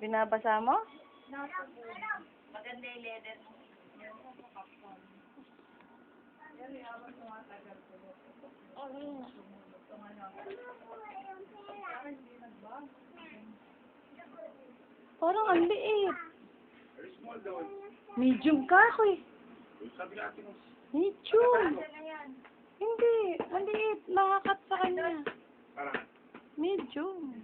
Binabasa mo? Maganda yung leather mo. Parang ang liit. Medium ka ako eh. Medium. Hindi. Maliit. Nakakat sa kanya. Medium.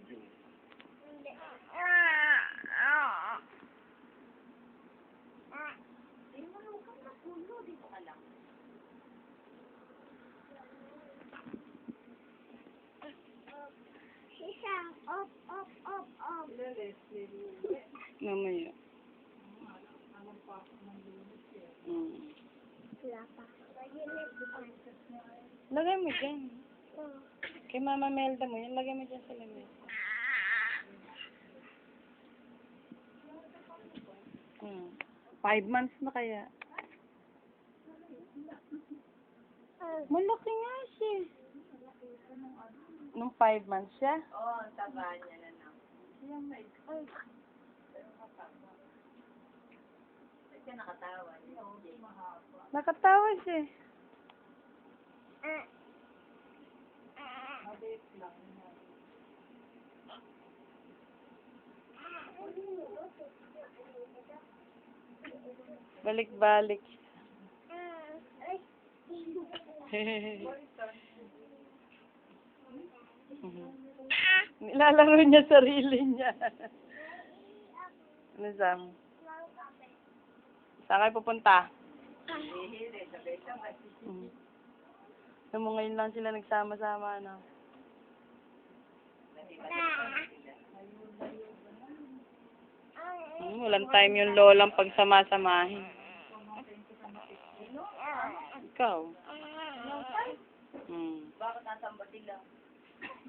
Mamaya. Lagay mo dyan. Kay Mama Melda mo yan. Lagay mo dyan sa lamesa. 5 months na kaya. Malaki nga siya. Nung 5 months siya? Oo, ang taba niya na lang. Ba't ka nakatawa? Nakatawa siya. Balik-balik. Nilalaro niya sarili niya. Ano, Sam? Saan kayo pupunta? Alam mo, ngayon lang sila nagsama-sama, ano? Walang time yung lolang pagsama-samahin. Ikaw? Bakit nasamba sila?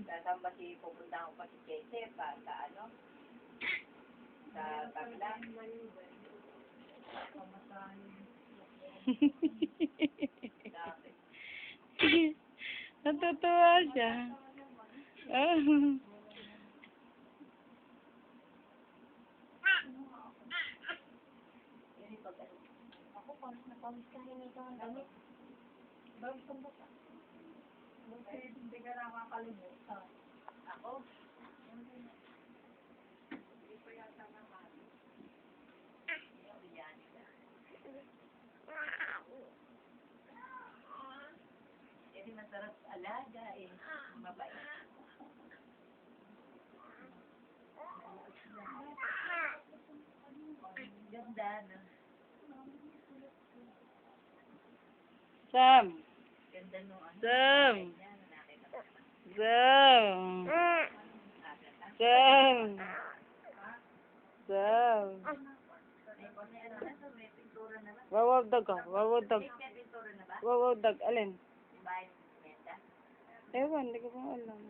Nasamba si pupunta ako pa si Kese pa sa ano? Sa Tagla. Natutuwa siya. Ako, paano napawis ka rin ito ang damit? Bakit ang bata? Hindi ka nakakalimutan. Ako? Hindi ko yata naman. Yan. Kasi masarap alaga eh. Mabait. Ganda na. Sam! Ganda nung ano. Sam! Sam! Sam! Sam! Wawagdag ka. Wawagdag. Wawagdag. Alin? Ewan, hindi ko pa alam.